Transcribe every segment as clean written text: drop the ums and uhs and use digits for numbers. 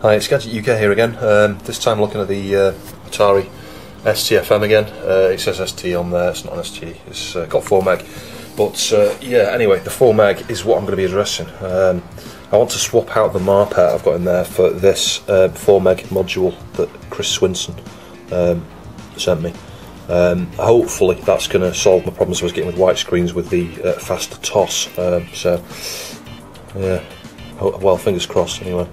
Hi, it's Gadget UK here again. This time looking at the Atari STFM again. It says ST on there, it's not an ST, it's got 4 meg. But yeah, anyway, the 4 meg is what I'm going to be addressing. I want to swap out the MARPET I've got in there for this 4 meg module that Chris Swinson sent me. Hopefully that's going to solve my problems I was getting with white screens with the faster TOS. So yeah, well, fingers crossed anyway.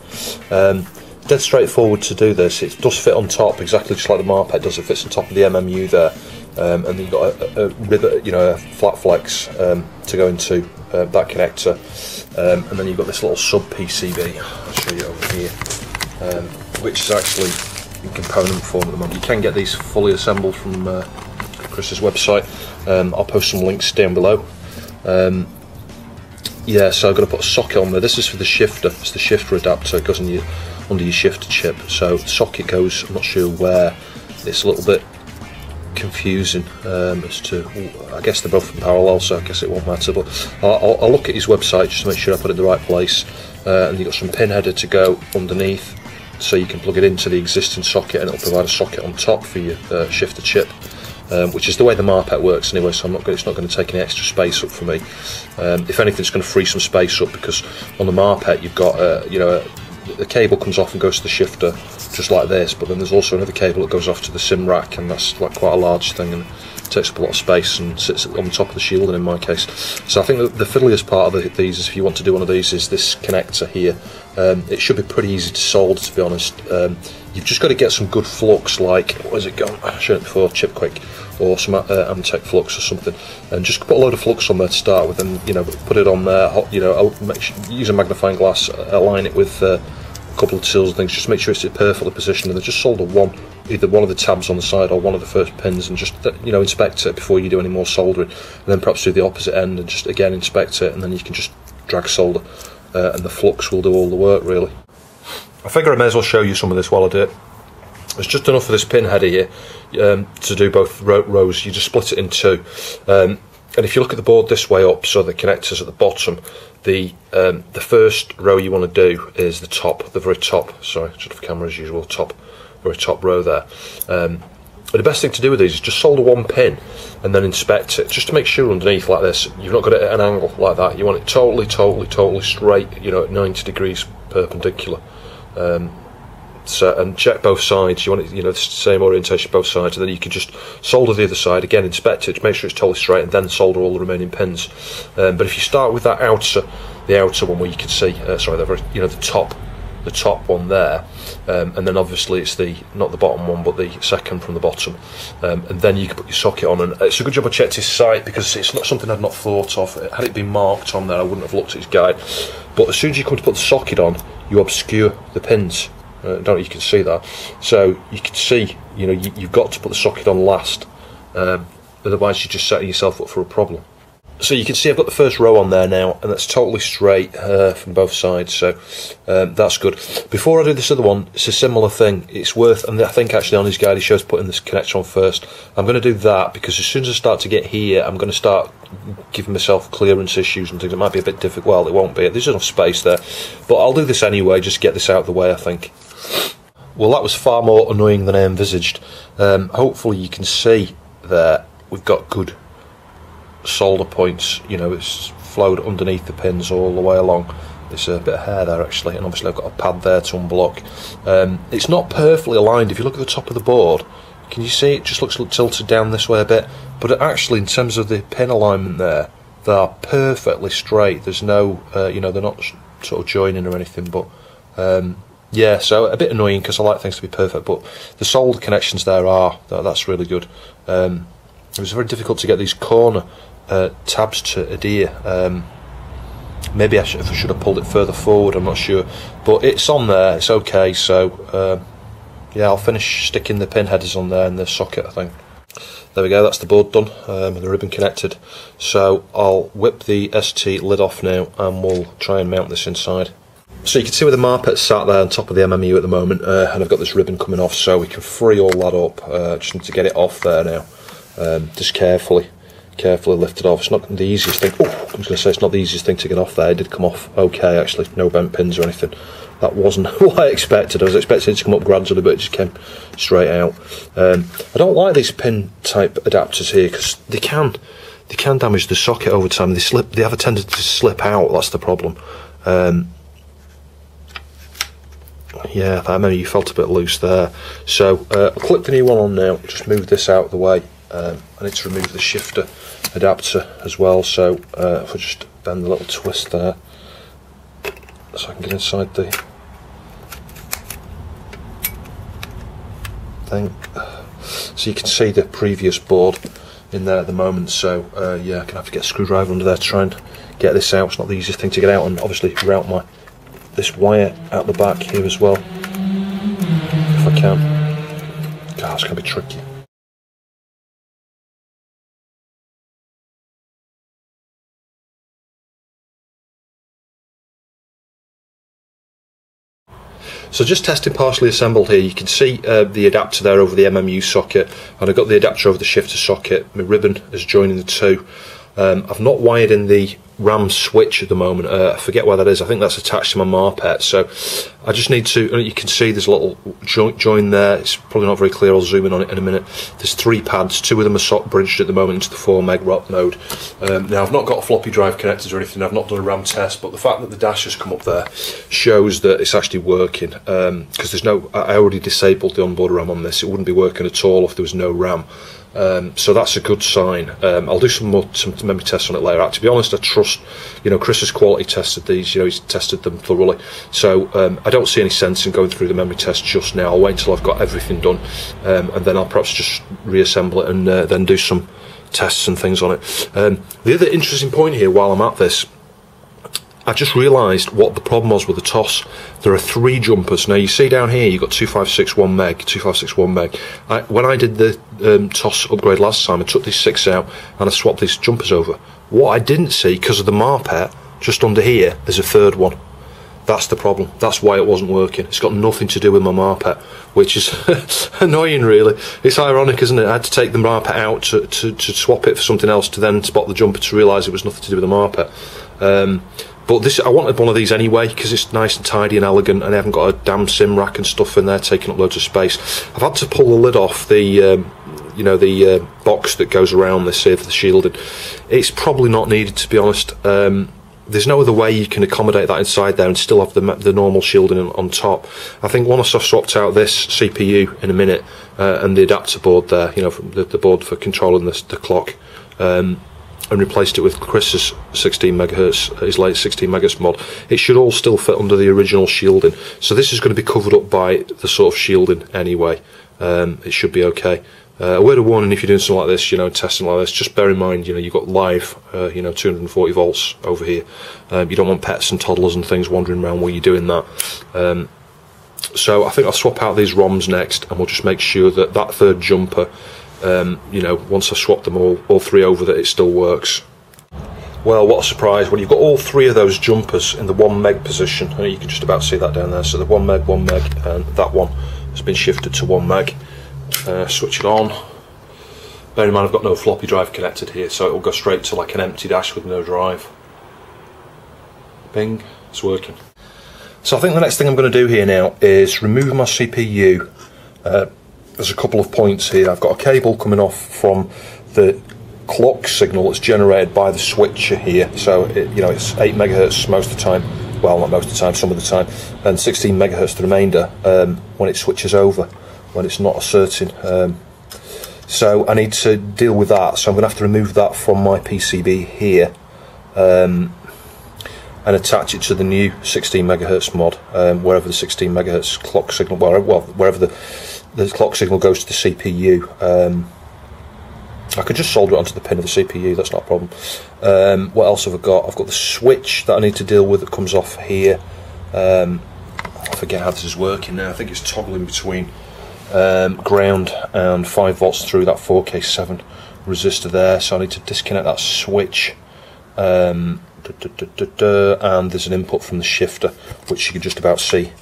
Dead straightforward to do this. It does fit on top exactly just like the MARPET does. It fits on top of the MMU there, and then you've got a rivet, a flat flex to go into that connector, and then you've got this little sub PCB. I'll show you over here, which is actually in component form at the moment. You can get these fully assembled from Chris's website. I'll post some links down below. Yeah, so I'm going to put a socket on there. This is for the shifter. It's the shifter adapter. It goes under your shifter chip. So the socket goes, I'm not sure where. It's a little bit confusing as to, I guess they're both in parallel, so I guess it won't matter. But I'll look at his website just to make sure I put it in the right place. And you've got some pin header to go underneath, so you can plug it into the existing socket, and it'll provide a socket on top for your shifter chip. Which is the way the MARPET works anyway, so it's not going to take any extra space up for me. If anything, it's going to free some space up, because on the MARPET you've got the cable comes off and goes to the shifter just like this, but then there's also another cable that goes off to the SIM rack, and that's like quite a large thing and takes up a lot of space and sits on top of the shielding in my case. So I think that the fiddliest part of these is, if you want to do one of these, is this connector here. It should be pretty easy to solder, to be honest. You've just got to get some good flux, like, what has it gone? I showed it before, Chip Quick, or some Amtech flux or something, and just put a load of flux on there to start with, and put it on there. Use a magnifying glass, align it with a couple of tools and things, just make sure it's perfectly positioned, and then just solder either one of the tabs on the side or one of the first pins, and just inspect it before you do any more soldering, and then perhaps do the opposite end and just again inspect it, and then you can just drag solder, and the flux will do all the work really. I figure I may as well show you some of this while I do it. It's just enough for this pin header here to do both rows. You just split it in two, and if you look at the board this way up, so the connector's at the bottom, the first row you want to do is the top, the very top. Sorry, just for camera as usual, very top row there. And the best thing to do with these is just solder one pin and then inspect it, just to make sure underneath like this you've not got it at an angle like that. You want it totally straight, at 90 degrees perpendicular. And check both sides. You want it, the same orientation both sides, and then you can just solder the other side again, inspect it, make sure it's totally straight, and then solder all the remaining pins. But if you start with that the outer one where you can see, the top one there, and then obviously it's not the bottom one, but the second from the bottom, and then you can put your socket on. And it's a good job I checked his site, because it's not something I'd not thought of. Had it been marked on there, I wouldn't have looked at his guide. But as soon as you come to put the socket on, you obscure the pins. Don't know if you can see that. So you can see, you've got to put the socket on last, otherwise you're just setting yourself up for a problem. So you can see I've got the first row on there now, and that's totally straight from both sides, so that's good. Before I do this other one, it's a similar thing. It's worth, and I think actually on his guide he shows putting this connector on first. I'm going to do that, because as soon as I start to get here, I'm going to start giving myself clearance issues and things. It might be a bit difficult. Well, it won't be. There's enough space there, but I'll do this anyway, just get this out of the way, I think. Well, that was far more annoying than I envisaged. Hopefully you can see there we've got good solder points. It's flowed underneath the pins all the way along. There's a bit of hair there actually, and obviously I've got a pad there to unblock. It's not perfectly aligned. If you look at the top of the board, can you see it just looks tilted down this way a bit? But actually, in terms of the pin alignment there, they are perfectly straight. There's no, they're not sort of joining or anything, but yeah, so a bit annoying, because I like things to be perfect, but the solder connections there that's really good. It was very difficult to get these corner tabs to adhere. Maybe I should have pulled it further forward, I'm not sure, but it's on there, it's okay. So yeah, I'll finish sticking the pin headers on there in the socket, I think. There we go, that's the board done, with the ribbon connected. So I'll whip the ST lid off now, and we'll try and mount this inside. So you can see where the MARPET's sat there on top of the MMU at the moment, and I've got this ribbon coming off, so we can free all that up. Just need to get it off there now, just carefully. carefully lift it off. It's not the easiest thing. Oh, I was going to say it's not the easiest thing to get off there. It did come off okay, actually. No bent pins or anything. That wasn't what I expected. I was expecting it to come up gradually, but it just came straight out. I don't like these pin type adapters here because they can damage the socket over time. They have a tendency to slip out. That's the problem. Yeah, I remember you felt a bit loose there. So I'll clip the new one on now. Just move this out of the way. I need to remove the shifter adapter as well. So if I just bend the little twist there, so I can get inside the thing. So you can see the previous board in there at the moment. So yeah, I'm gonna have to get a screwdriver under there to try and get this out. It's not the easiest thing to get out, and obviously route this wire out the back here as well, if I can. God, it's going to be tricky. So just testing partially assembled here, you can see the adapter there over the MMU socket, and I've got the adapter over the shifter socket. My ribbon is joining the two. I've not wired in the RAM switch at the moment. I forget where that is. I think that's attached to my MARPET. So I just need to, you can see there's a little join there. It's probably not very clear. I'll zoom in on it in a minute. There's 3 pads. 2 of them are bridged at the moment into the 4 meg ROP node. Now I've not got a floppy drive connected or anything. I've not done a RAM test, but the fact that the dash has come up there shows that it's actually working. Because there's no, I already disabled the onboard RAM on this. It wouldn't be working at all if there was no RAM. So that's a good sign. I'll do some memory tests on it later. To be honest, I trust, Chris has quality tested these, he's tested them thoroughly. So I don't see any sense in going through the memory test just now. I'll wait until I've got everything done, and then I'll perhaps just reassemble it and then do some tests and things on it. The other interesting point here while I'm at this, I just realised what the problem was with the TOS. There are 3 jumpers. Now you see down here you've got 2561 meg, 2561 meg. When I did the TOS upgrade last time, I took these 6 out and I swapped these jumpers over. What I didn't see, because of the MARPET, just under here, there's a 3rd one. That's the problem. That's why it wasn't working. It's got nothing to do with my MARPET, which is annoying really. It's ironic, isn't it? I had to take the MARPET out to swap it for something else to then spot the jumper to realise it was nothing to do with the MARPET. But this, I wanted one of these anyway because it's nice and tidy and elegant, and I haven't got a damn sim rack and stuff in there taking up loads of space. I've had to pull the lid off the, the box that goes around this here for the shielding. It's probably not needed, to be honest. There's no other way you can accommodate that inside there and still have the normal shielding on top. I think once I've swapped out this CPU in a minute and the adapter board there, from the board for controlling the clock, and replaced it with Chris's 16 megahertz, his late 16 megahertz mod, it should all still fit under the original shielding. So this is going to be covered up by the sort of shielding anyway. It should be okay. A word of warning: if you're doing something like this, testing like this, just bear in mind, you've got live, 240 volts over here. You don't want pets and toddlers and things wandering around while you're doing that. So I think I'll swap out these ROMs next, and we'll just make sure that that 3rd jumper, once I've swapped them all 3 over, that it still works. Well, what a surprise when you've got all 3 of those jumpers in the 1 meg position. You can just about see that down there. So the 1 meg, and that one has been shifted to 1 meg. Switch it on. Bear in mind I've got no floppy drive connected here, so it will go straight to like an empty dash with no drive. Bing, it's working. So I think the next thing I'm going to do here now is remove my CPU. There's a couple of points here. I've got a cable coming off from the clock signal that's generated by the switcher here. So it's 8 megahertz most of the time. Well, not most of the time, some of the time, and 16 megahertz the remainder when it switches over, when it's not asserting. So I need to deal with that. So I'm going to have to remove that from my PCB here and attach it to the new 16 megahertz mod, wherever the 16 megahertz clock signal, wherever the clock signal goes to the CPU. I could just solder it onto the pin of the CPU, that's not a problem. What else have I got? I've got the switch that I need to deal with that comes off here. I forget how this is working now. I think it's toggling between ground and 5 volts through that 4K7 resistor there, so I need to disconnect that switch. And there's an input from the shifter, which you can just about see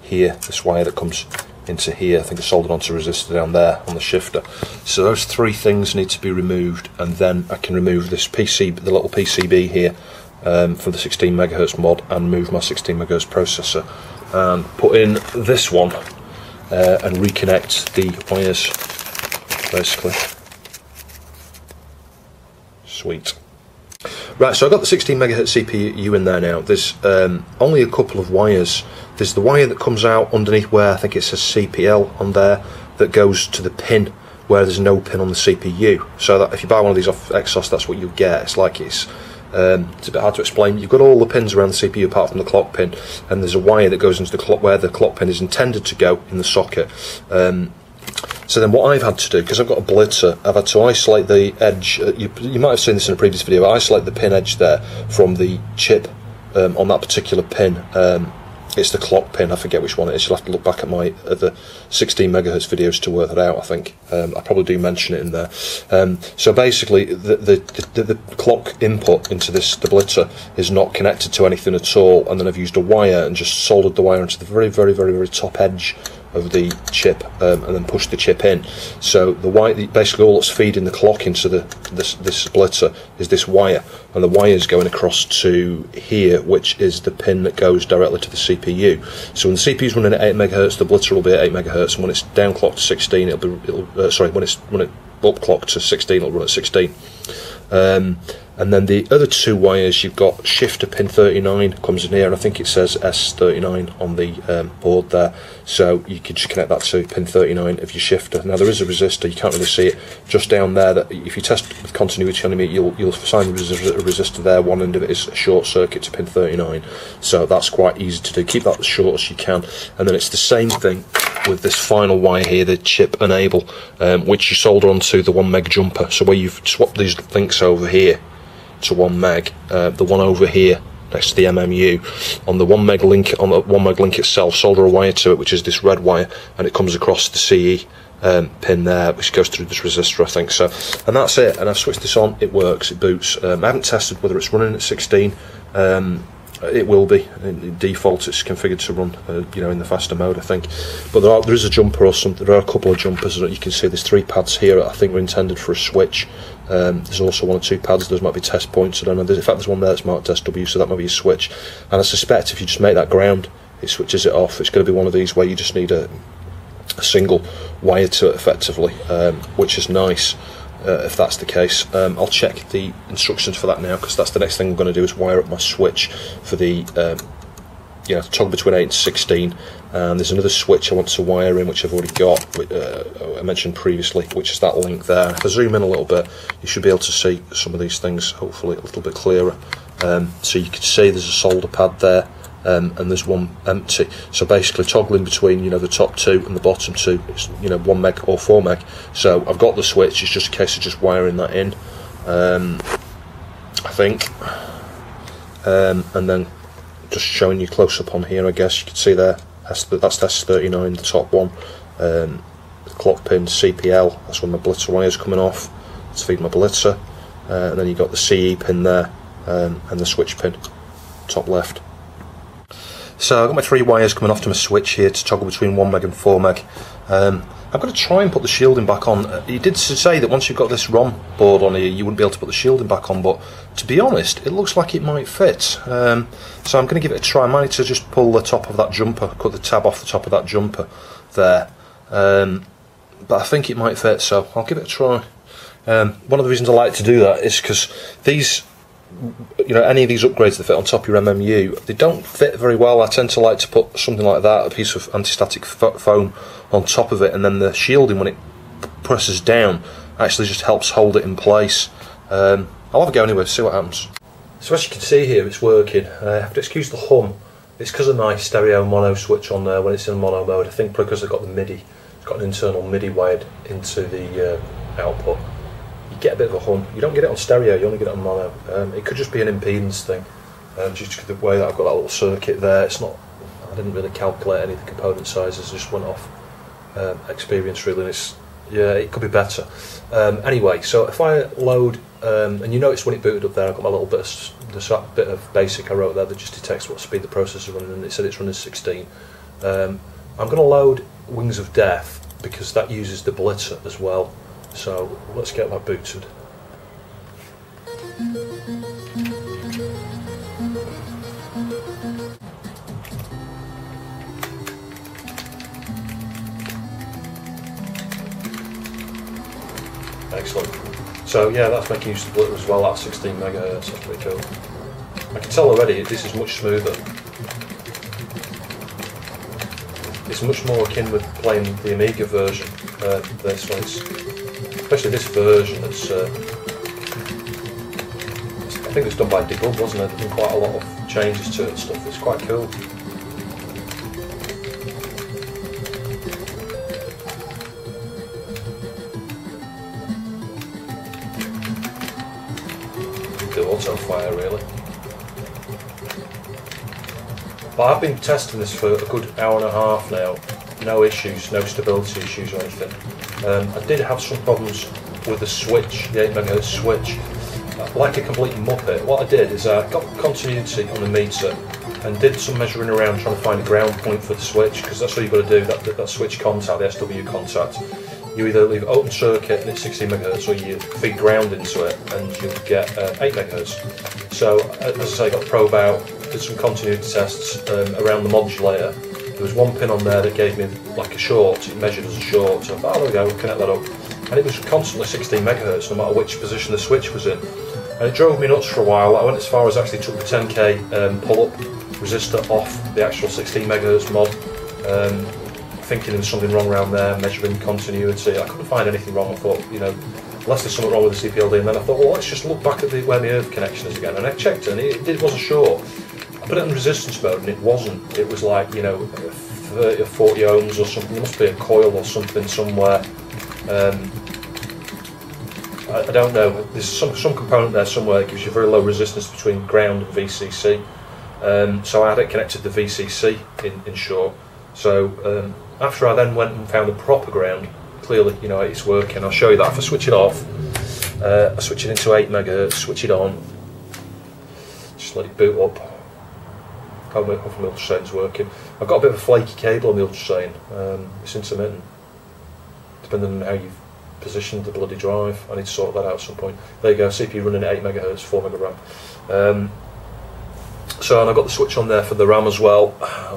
here, this wire that comes into here. I think I soldered onto a resistor down there on the shifter. So those three things need to be removed, and then I can remove this PCB, the little PCB here for the 16 megahertz mod, and move my 16 megahertz processor and put in this one and reconnect the wires basically. Sweet. Right, so I've got the 16 megahertz CPU in there now. There's only a couple of wires. There's the wire that comes out underneath where I think it says CPL on there, that goes to the pin where there's no pin on the CPU. So that if you buy one of these off Exxos, that's what you get. It's like it's a bit hard to explain. You've got all the pins around the CPU apart from the clock pin, and there's a wire that goes into the clock where the clock pin is intended to go in the socket. So then what I've had to do, because I've got a blitzer, I've had to isolate the edge. You might have seen this in a previous video. I isolate the pin edge there from the chip on that particular pin. It's the clock pin, I forget which one it is. You'll have to look back at my other 16 megahertz videos to work that out, I think. I probably do mention it in there. So basically, the clock input into the blitzer is not connected to anything at all, and then I've used a wire and just soldered the wire into the very top edge of the chip, and then push the chip in. So the wire, basically all that's feeding the clock into this splitter is this wire, and the wire is going across to here, which is the pin that goes directly to the CPU. So when the CPU is running at 8 megahertz, the blitzer will be at 8 megahertz, and when it's downclocked to 16, when it upclocked to 16, it'll run at 16. And then the other two wires, you've got shifter pin 39 comes in here, and I think it says S39 on the board there, so you can just connect that to pin 39 of your shifter. Now there is a resistor, you can't really see it, just down there, that if you test with continuity on it, you'll find there's a resistor there. One end of it is a short circuit to pin 39, so that's quite easy to do. Keep that as short as you can, and then it's the same thing with this final wire here, the chip enable, which you solder onto the 1 meg jumper. So where you've swapped these links over here to 1 meg, the one over here next to the MMU, on the 1 meg link, on the 1 meg link itself, solder a wire to it, which is this red wire, and it comes across the CE pin there, which goes through this resistor, I think. So, and that's it. And I've switched this on. It works. It boots. I haven't tested whether it's running at 16. It will be. In default, it's configured to run, in the faster mode, I think. But there is a jumper or something. There are a couple of jumpers that you can see. There's 3 pads here that I think were intended for a switch. There's also 1 or 2 pads. Those might be test points. I don't know. In fact, there's one there that's marked SW, so that might be a switch. And I suspect if you just make that ground, it switches it off. It's going to be one of these where you just need a single wire to it, effectively, which is nice. If that's the case, I'll check the instructions for that now, because that's the next thing I'm going to do, is wire up my switch for the to toggle between 8 and 16. And there's another switch I want to wire in, which I've already got, I mentioned previously, which is that link there. If I zoom in a little bit, you should be able to see some of these things, hopefully a little bit clearer. So you can see there's a solder pad there, and there's one empty. So basically toggling between the top 2 and the bottom 2, it's 1 meg or 4 meg. So I've got the switch. It's just a case of just wiring that in, I think, and then just showing you close up on here. I guess you can see there, that's S39, the top one. The clock pin CPL, that's when my blitzer wire is coming off to feed my blitzer, and then you've got the CE pin there, and the switch pin top left. So I've got my 3 wires coming off to my switch here to toggle between 1 meg and 4 meg. I'm going to try and put the shielding back on. He did say that once you've got this ROM board on here, you wouldn't be able to put the shielding back on, but to be honest, it looks like it might fit. So I'm going to give it a try. I might need to just pull the top of that jumper, cut the tab off the top of that jumper there. But I think it might fit, so I'll give it a try. One of the reasons I like to do that is because these, any of these upgrades that fit on top of your MMU, they don't fit very well. I tend to like to put something like that, a piece of anti-static foam on top of it, and then the shielding, when it presses down, actually just helps hold it in place. I'll have a go anyway to see what happens. So as you can see here, it's working. I have to excuse the hum. It's because of my stereo mono switch on there when it's in mono mode. I think because I've got the MIDI, it's got an internal MIDI wired into the output. You get a bit of a hum. You don't get it on stereo, you only get it on mono. It could just be an impedance thing, just the way that I've got that little circuit there. It's not. I didn't really calculate any of the component sizes. I just went off experience really. And it could be better. Anyway, so if I load, and you notice when it booted up there, I've got my little bit of basic I wrote there that just detects what speed the processor is running, and it said it's running 16. I'm going to load Wings of Death, because that uses the blitzer as well. So let's get that booted. Excellent. So yeah, that's making use of the blitzer as well. That's 16 megahertz. That's pretty cool. I can tell already this is much smoother. It's much more akin with playing the Amiga version. This one, especially this version. It's I think it's done by Debug, wasn't it? There's been quite a lot of changes to it and stuff. It's quite cool. The auto fire, really. But I've been testing this for a good hour and a half now. No issues, no stability issues or anything. I did have some problems with the switch, the 8 MHz switch. Like a complete muppet, what I did is I got continuity on the meter and did some measuring around trying to find a ground point for the switch, because that's what you've got to do, that switch contact, the SW contact. You either leave open circuit and it's 16 MHz, or you feed ground into it and you'll get 8 MHz. So, as I say, I got the probe out, did some continuity tests around the modulator. There was one pin on there that gave me like a short, it measured as a short, so I thought, oh, there we go, we'll connect that up. And it was constantly 16 MHz no matter which position the switch was in. And it drove me nuts for a while. I went as far as actually took the 10k pull-up resistor off the actual 16 MHz mod, thinking there was something wrong around there, measuring continuity. I couldn't find anything wrong. I thought, you know, unless there's something wrong with the CPLD. And then I thought, well, let's just look back at where my earth connection is again. And I checked it, and it wasn't short. I put it in resistance mode, and it wasn't. It was like, you know, 30 or 40 ohms or something. There must be a coil or something somewhere. I don't know. There's some component there somewhere that gives you very low resistance between ground and VCC. So I had it connected to VCC in short. So after I then went and found the proper ground, clearly, you know, it's working. I'll show you that. If I switch it off, I switch it into 8 MHz, switch it on, just let it boot up. Hopefully my ultrasound's working. I've got a bit of a flaky cable on the ultrasound. It's intermittent, depending on how you've positioned the bloody drive. I need to sort that out at some point. There you go, CPU running at 8 MHz, 4 meg RAM. So, and I've got the switch on there for the RAM as well,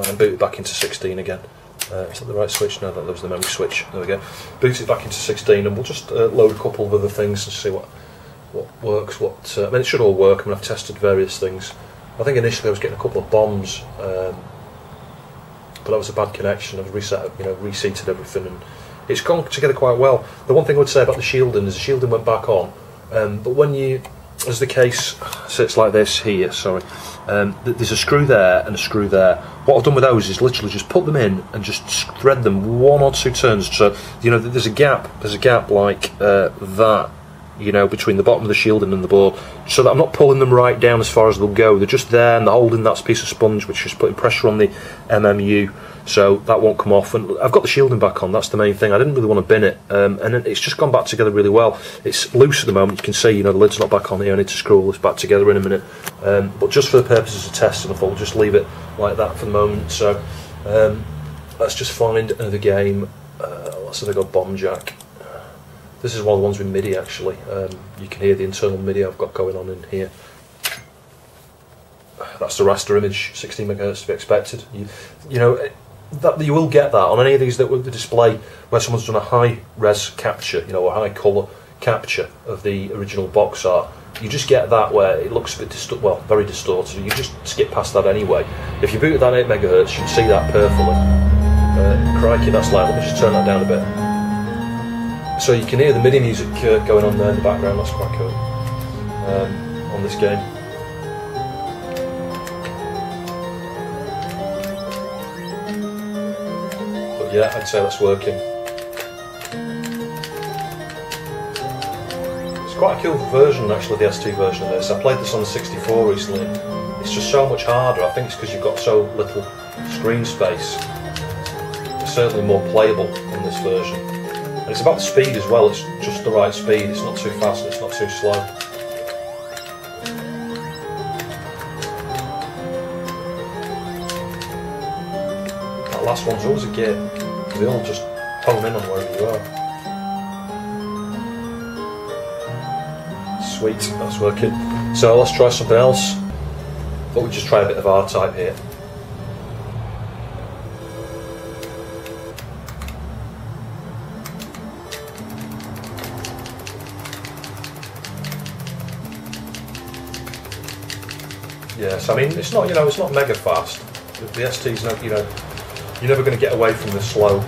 and boot it back into 16 again. Is that the right switch? No, that was the memory switch. There we go. Boot it back into 16, and we'll just load a couple of other things and see what works. I mean, it should all work. I mean, I've tested various things. I think initially I was getting a couple of bombs, but that was a bad connection. I've reseated everything, and it's gone together quite well. The one thing I would say about the shielding is the shielding went back on, but when you, as the case sits like this here, sorry, there's a screw there and a screw there. What I've done with those is literally just put them in and just thread them 1 or 2 turns. So, you know, there's a gap like that, you know, between the bottom of the shielding and the board, so that I'm not pulling them right down as far as they'll go. They're just there, and they're holding that piece of sponge, which is putting pressure on the MMU, so that won't come off. And I've got the shielding back on. That's the main thing. I didn't really want to bin it, and it's just gone back together really well. It's loose at the moment. You can see, you know, the lid's not back on here. I need to screw all this back together in a minute, but just for the purposes of testing, I thought we'll just leave it like that for the moment. So let's just find another game. Let's have a go bomb jack. This is one of the ones with MIDI, actually. You can hear the internal MIDI I've got going on in here. That's the raster image, 16 MHz to be expected. You know, that you will get that on any of these that will display where someone's done a high res capture, you know, a high colour capture of the original box art. You just get that where it looks a bit very distorted. You just skip past that anyway. If you boot at that 8 MHz, you can see that perfectly. Crikey, that's loud. Let me just turn that down a bit. So you can hear the MIDI music going on there in the background. That's quite cool on this game. But yeah, I'd say that's working. It's quite a cool version, actually, the ST version of this. I played this on the 64 recently. It's just so much harder. I think it's because you've got so little screen space. It's certainly more playable in this version. And it's about the speed as well. It's just the right speed. It's not too fast, it's not too slow. That last one's always a git. They all just hone in on wherever you are. Sweet, that's working. So let's try something else. But we'll just try a bit of R-type here. Yes, I mean it's not, it's not mega fast. The ST's not, you're never going to get away from the slow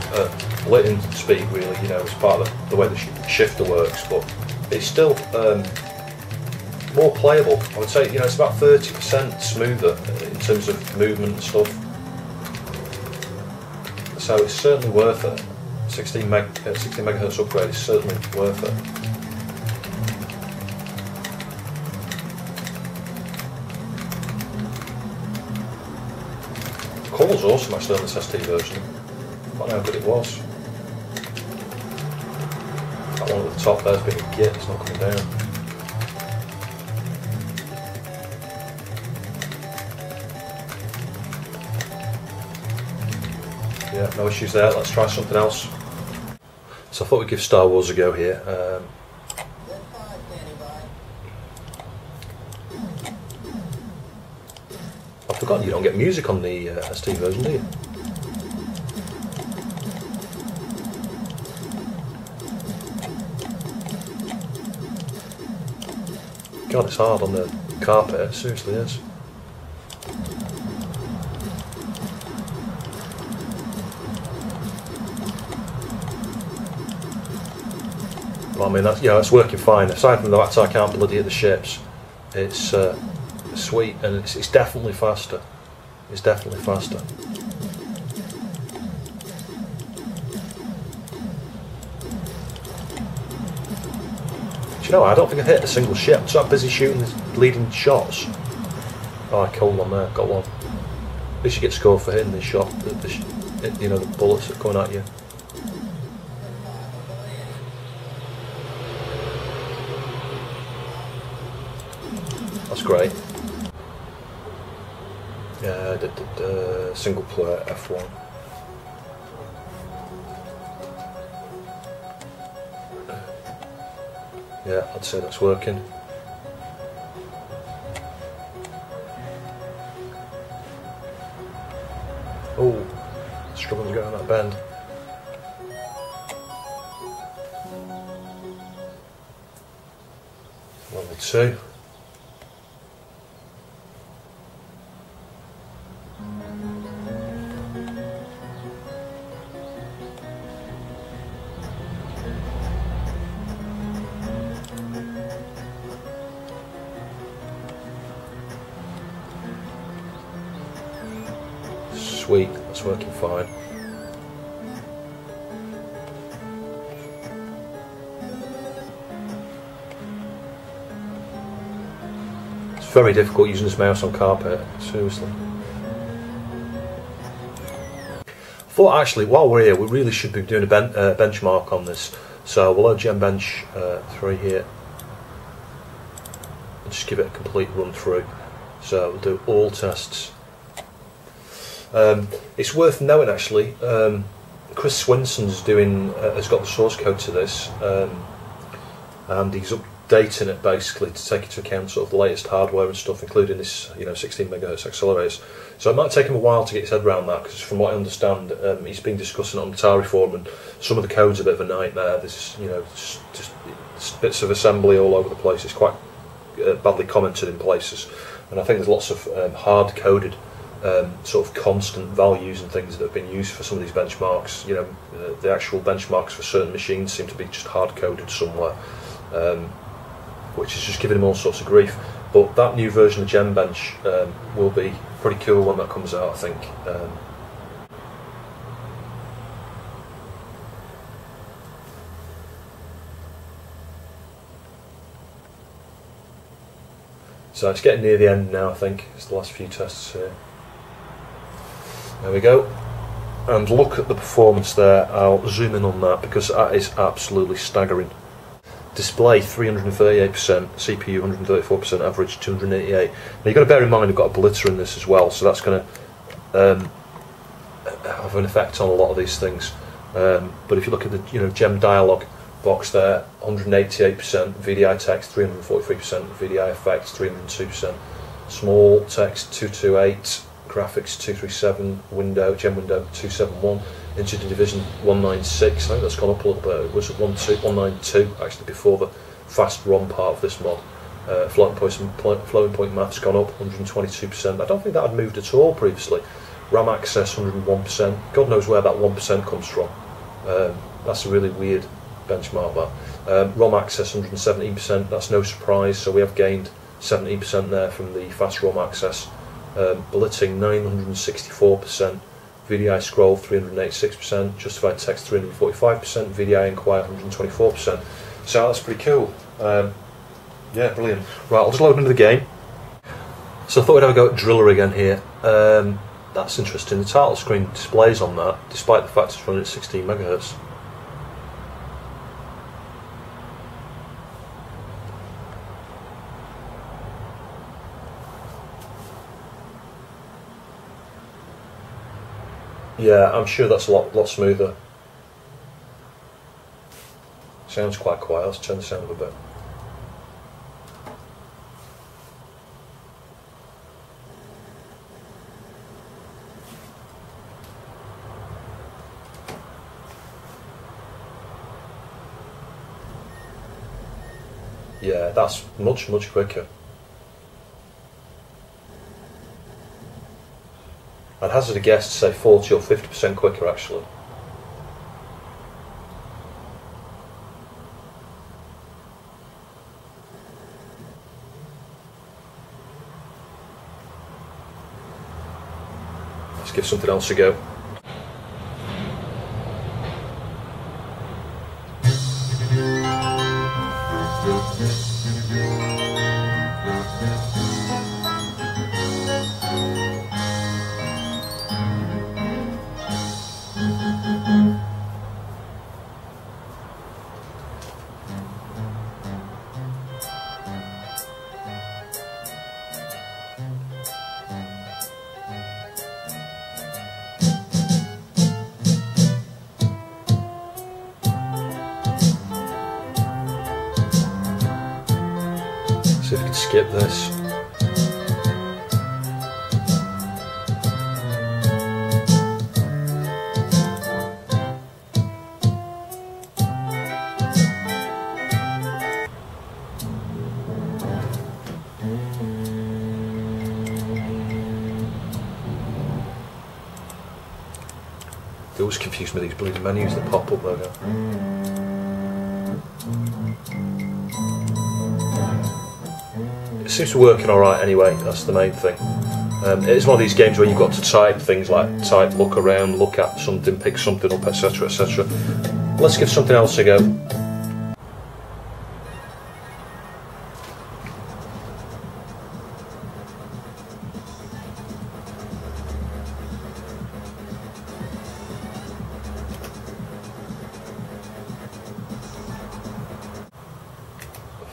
litting speed really. It's part of the way the shifter works, but it's still more playable. I would say, it's about 30% smoother in terms of movement and stuff. So it's certainly worth it. 16 megahertz upgrade is certainly worth it. The colour's awesome actually on this ST version. I don't know how good it was. That one at the top there's been a git, it's not coming down. Yeah, no issues there. Let's try something else. So I thought we'd give Star Wars a go here. I've forgotten you don't get music on the ST version, do you? God, it's hard on the carpet, it seriously is. Well, I mean, that's working fine. Aside from the fact I can't bloody hit the ships, it's sweet, and it's definitely faster. It's definitely faster. Do you know, I don't think I've hit a single ship. I'm so busy shooting these bleeding shots. Oh, I killed one there, got one. At least you get scored for hitting the shot, the bullets that are coming at you. That's great. Yeah, single player F1. Yeah, I'd say that's working. Oh, struggling to get on that bend. Level 2. Sweet, that's working fine. It's very difficult using this mouse on carpet, seriously. I thought actually, while we're here, we really should be doing a benchmark on this. So we'll load Jbench 3 here and just give it a complete run through. So we'll do all tests. It's worth knowing actually, Chris Swinson's has got the source code to this, and he's updating it basically to take into account sort of the latest hardware and stuff, including this 16 megahertz accelerators. So it might take him a while to get his head around that, because from what I understand, he's been discussing it on the Atari forum, and some of the code's a bit of a nightmare. There's just bits of assembly all over the place. It's quite badly commented in places, and I think there's lots of hard coded sort of constant values and things that have been used for some of these benchmarks. The actual benchmarks for certain machines seem to be just hard coded somewhere, which is just giving them all sorts of grief. But that new version of Jbench will be pretty cool when that comes out, I think. So it's getting near the end now, I think. It's the last few tests here. There we go. And look at the performance there. I'll zoom in on that because that is absolutely staggering. Display 338%, CPU 134%, average 288. Now you've got to bear in mind we've got a blitter in this as well, so that's going to have an effect on a lot of these things. But if you look at the Gem dialog box there, 188%, VDI text 343%, VDI effects 302%, small text 228, graphics 237, Gem window 271, integer division 196. I think that's gone up a little bit. It was at 192 actually before the fast ROM part of this mod. Floating point math's gone up 122%. I don't think that had moved at all previously. RAM access 101%. God knows where that 1% comes from. That's a really weird benchmark, that. ROM access 117%. That's no surprise. So we have gained 17% there from the fast ROM access. Blitting 964%. VDI scroll 386%. Justified text 345%. VDI inquire 124%. So that's pretty cool. Yeah, brilliant. Right, I'll just load into the game. So I thought we'd have a go at Driller again here. That's interesting. The title screen displays on that, despite the fact it's running at 16 MHz. Yeah, I'm sure that's a lot smoother. Sounds quite quiet. Let's turn the sound up a bit. Yeah, that's much quicker. I'd hazard a guess to say 40 or 50% quicker actually. Let's give something else a go. See if we can skip this. They always confuse me, these bloody menus that pop up there. It seems to be working alright anyway, that's the main thing. It's one of these games where you've got to type things like type, look around, look at something, pick something up, etc, etc. Let's give something else a go.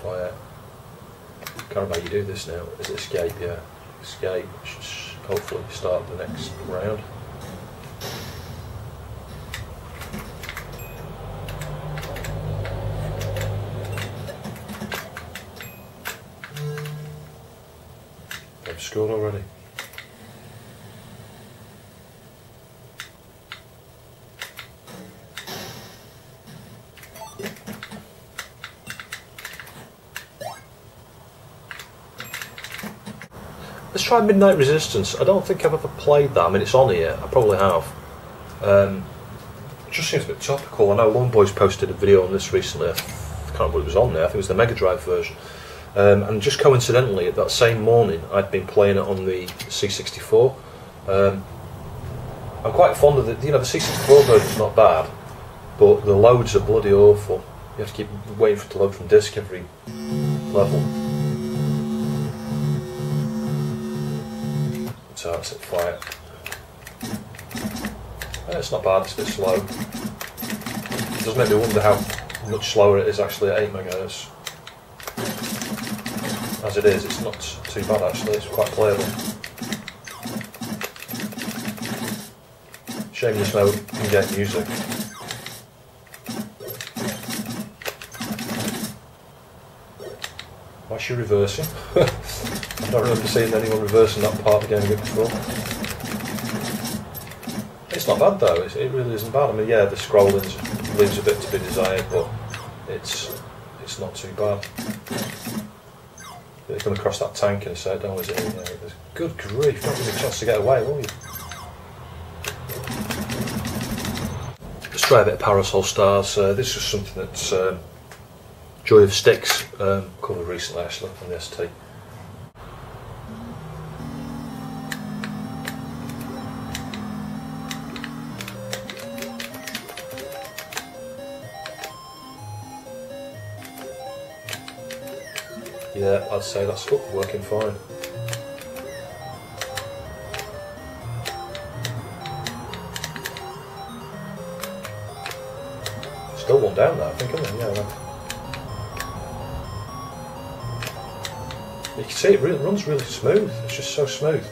Fire. Can't remember how you do this now. Is it escape? Yeah. Escape. Should hopefully start the next round. I've scored already. Let's try Midnight Resistance. I don't think I've ever played that. I mean, it's on here. I probably have. It just seems a bit topical. I know Lone Boy's posted a video on this recently. I can't remember what it was on there. I think it was the Mega Drive version. And just coincidentally, that same morning, I'd been playing it on the C64. I'm quite fond of the C64 version's not bad, but the loads are bloody awful. You have to keep waiting for it to load from disk every level. So that's it, fire. It's not bad, it's a bit slow. It does make me wonder how much slower it is actually at 8 MHz. As it is, it's not too bad actually, it's quite playable. Shame there's no in-game music. Why is she reversing? I don't remember seeing anyone reversing that part of the game before. It's not bad though, it really isn't bad. I mean, yeah, the scrolling leaves a bit to be desired, but it's not too bad. You're going to cross that tank in a sec, don't we? Yeah, good grief, not really a chance to get away, will you? Let's try a bit of Parasol Stars. This is something that's Joy of Sticks, covered recently actually on the ST. Yeah, I'd say that's working fine. Still one down there, I think, isn't it? Yeah. You can see it runs really smooth. It's just so smooth.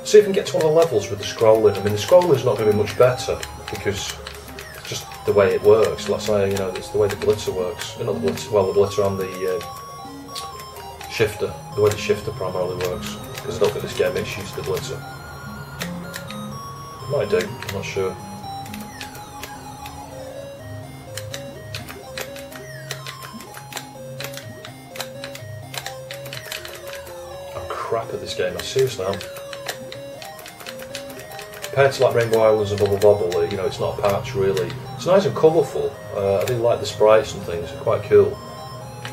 See if we can get to one of the levels with the scrolling. I mean, the scrolling is not going to be much better because it's just the way it works. Let's say, you know, it's the way the blitzer works. Not the blitzer, well, the blitzer and the shifter. The way the shifter primarily works. Because I don't think this game issues the blitzer. It might do. I'm not sure. Crap at this game, I seriously am. Compared to like Rainbow Islands and Bubble Bobble, you know, it's not a patch really. It's nice and colourful. I do like the sprites and things, they're quite cool.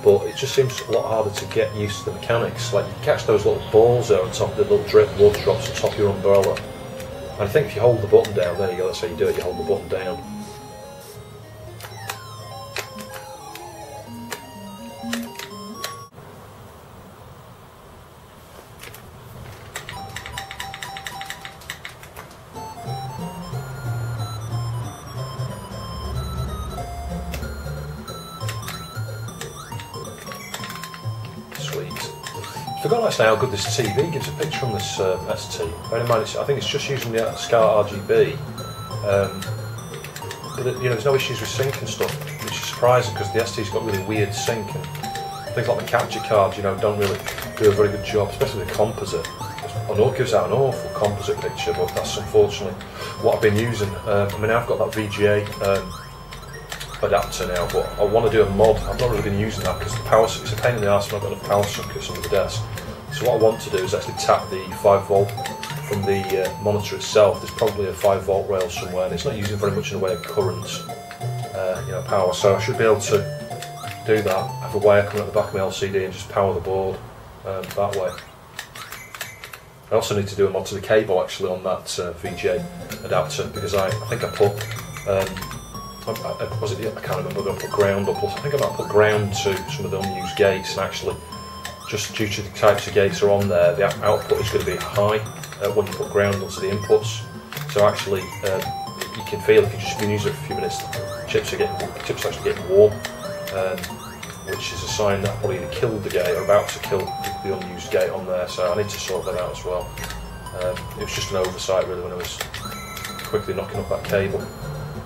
But it just seems a lot harder to get used to the mechanics. Like you catch those little balls there on top of the little drip water drops on top of your umbrella. And I think if you hold the button down, there you go, that's how you do it, you hold the button down. I forgot actually how good this TV gives a picture on this ST. Bear in mind, I think it's just using the SCART RGB, but you know, there's no issues with sync and stuff, which is surprising because the ST's got really weird sync and things like the capture cards, you know, don't really do a very good job, especially the composite. It gives out an awful composite picture, but that's unfortunately what I've been using. I mean, I've got that VGA adapter now, but I want to do a mod. I've not really been using that because the power, it's a pain in the arse when I've got enough power sockets under the desk. So what I want to do is actually tap the 5 volt from the monitor itself. There's probably a 5 volt rail somewhere and it's not using very much in the way of current, you know, power, so I should be able to do that, have a wire coming out the back of my LCD and just power the board that way. I also need to do a mod to the cable actually on that VGA adapter because I think I put I can't remember whether I put ground or plus. I think I might put ground to some of the unused gates, and actually, just due to the types of gates that are on there, the output is going to be high when you put ground onto the inputs. So actually, you can feel if you've just been using it for a few minutes, the chips are actually getting warm, which is a sign that I've probably either killed the gate or about to kill the unused gate on there. So I need to sort that out as well. It was just an oversight really when I was quickly knocking up that cable.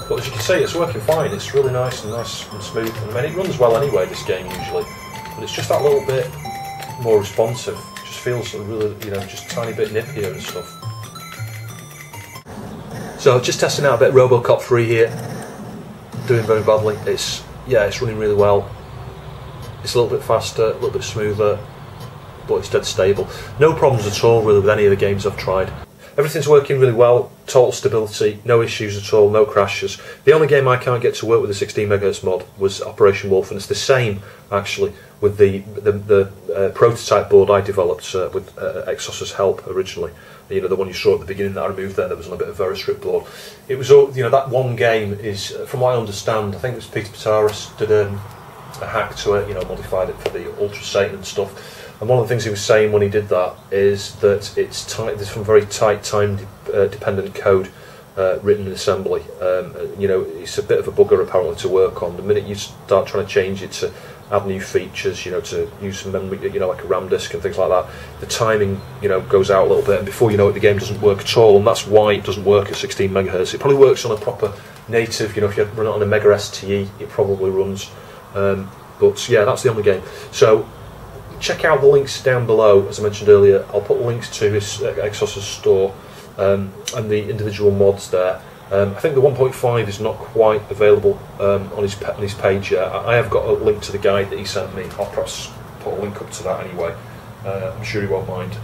But as you can see, it's working fine. It's really nice and smooth. I mean, it runs well anyway, this game usually, but it's just that little bit more responsive. It just feels really, you know, just a tiny bit nippier and stuff. So just testing out a bit of Robocop 3 here. Doing very badly. It's running really well. It's a little bit faster, a little bit smoother, but it's dead stable. No problems at all really with any of the games I've tried. Everything's working really well, total stability, no issues at all, no crashes. The only game I can't get to work with the 16 MHz mod was Operation Wolf, and it's the same actually with the prototype board I developed with Exxos' help originally. You know, the one you saw at the beginning that I removed there was on a bit of VeriStrip board. It was, you know, that one game is, from what I understand, I think it was Peter Petaris did a hack to it, you know, modified it for the Ultra Satan and stuff. And one of the things he was saying when he did that is that it's tight. There's some very tight time-dependent code written in assembly. You know, it's a bit of a bugger apparently to work on. The minute you start trying to change it to add new features, you know, to use some memory, you know, like a RAM disk and things like that, the timing, you know, goes out a little bit, and before you know it, the game doesn't work at all. And that's why it doesn't work at 16 MHz. It probably works on a proper native. You know, if you run it on a Mega STE, it probably runs. But yeah, that's the only game. So check out the links down below. As I mentioned earlier, I'll put links to his Exxos store and the individual mods there. I think the 1.5 is not quite available on his page yet. I have got a link to the guide that he sent me. I'll perhaps put a link up to that anyway. I'm sure he won't mind.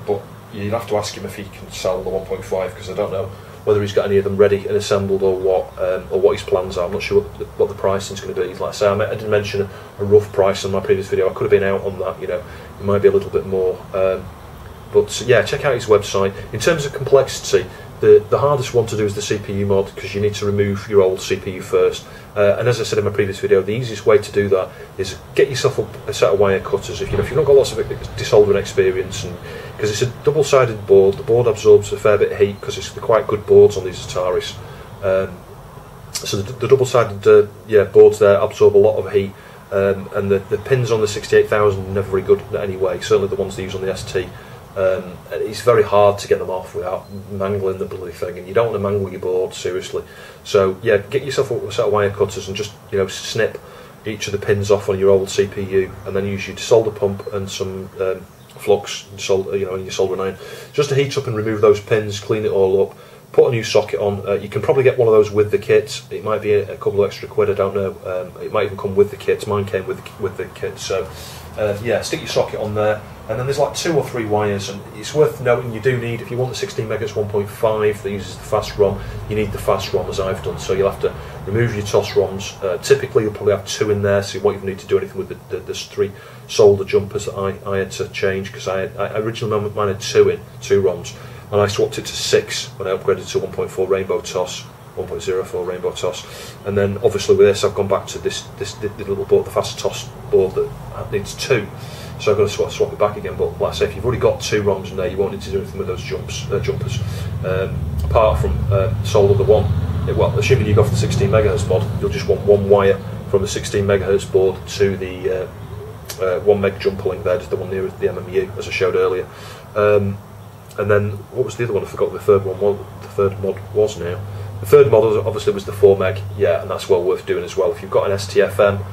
But you'd have to ask him if he can sell the 1.5, because I don't know whether he's got any of them ready and assembled or what his plans are. I'm not sure what the pricing is going to be. Like I say, I did mention a rough price on my previous video. I could have been out on that, you know, it might be a little bit more. But yeah, check out his website. In terms of complexity, the hardest one to do is the CPU mod, because you need to remove your old CPU first. And as I said in my previous video, the easiest way to do that is get yourself a set of wire cutters. If you've not got lots of desoldering experience, and because it's a double-sided board, the board absorbs a fair bit of heat because they're quite good boards on these Ataris. So the double-sided boards there absorb a lot of heat, and the pins on the 68000 are never very good anyway. Certainly the ones they use on the ST. It's very hard to get them off without mangling the bloody thing, and you don't want to mangle your board, seriously. So yeah, get yourself a set of wire cutters and just, you know, snip each of the pins off on your old CPU, and then use your desolder pump and some flux, you know, and your soldering iron, just to heat up and remove those pins, clean it all up, put a new socket on. You can probably get one of those with the kit. It might be a couple of extra quid, I don't know. It might even come with the kit. Mine came with the kit. So yeah, stick your socket on there, and then there's like 2 or 3 wires, and it's worth noting you do need, if you want the 16 MHz 1.5 that uses the fast ROM, you need the fast ROM, as I've done. So you'll have to remove your TOS ROMs. Typically you'll probably have 2 in there, so you won't even need to do anything with there's 3 solder jumpers that I had to change, because I originally mine had 2 ROMs, and I swapped it to 6 when I upgraded to 1.4 Rainbow TOS, 1.04 Rainbow TOS, and then obviously with this I've gone back to the little board, the fast TOS board that needs 2. So I've got to swap it back again. But like I say, if you've already got 2 ROMs in there, you won't need to do anything with those jumpers. Apart from solder the one. Well, assuming you go for the 16 MHz mod, you'll just want 1 wire from the 16 MHz board to the 1 meg jumper link there, just the one near the MMU, as I showed earlier. And then what was the other one? I forgot what the third one. The third mod was now. The third mod obviously was the 4 meg. Yeah, and that's well worth doing as well. If you've got an STFM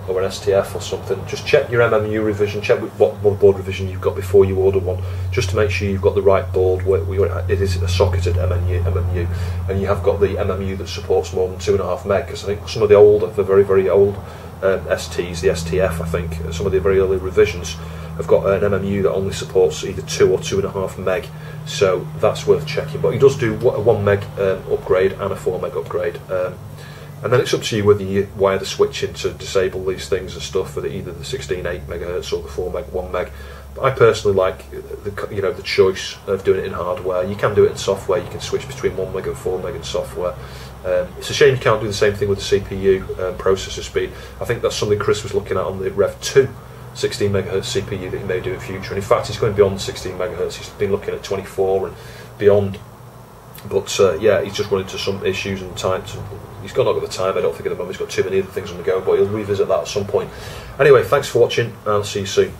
or an STF or something, just check your MMU revision, check what motherboard revision you've got before you order one, just to make sure you've got the right board where it is a socketed MMU, and you have got the MMU that supports more than 2.5 meg, because I think some of the older, the very, very old STs, the STF, I think, some of the very early revisions have got an MMU that only supports either 2 or 2.5 meg, so that's worth checking. But he does do a 1 meg upgrade and a 4 meg upgrade. And then it's up to you whether you wire the switch in to disable these things and stuff for either the 16.8 MHz or the 4 meg, 1 meg. But I personally like the choice of doing it in hardware. You can do it in software. You can switch between 1 meg and 4 meg in software. It's a shame you can't do the same thing with the CPU processor speed. I think that's something Chris was looking at on the Rev 2 16 MHz CPU that he may do in future. And in fact, he's going beyond 16 MHz. He's been looking at 24 and beyond. But yeah, he's just run into some issues and time. He's not got the time, I don't think, at the moment. He's got too many other things on the go, but he'll revisit that at some point. Anyway, thanks for watching, and I'll see you soon.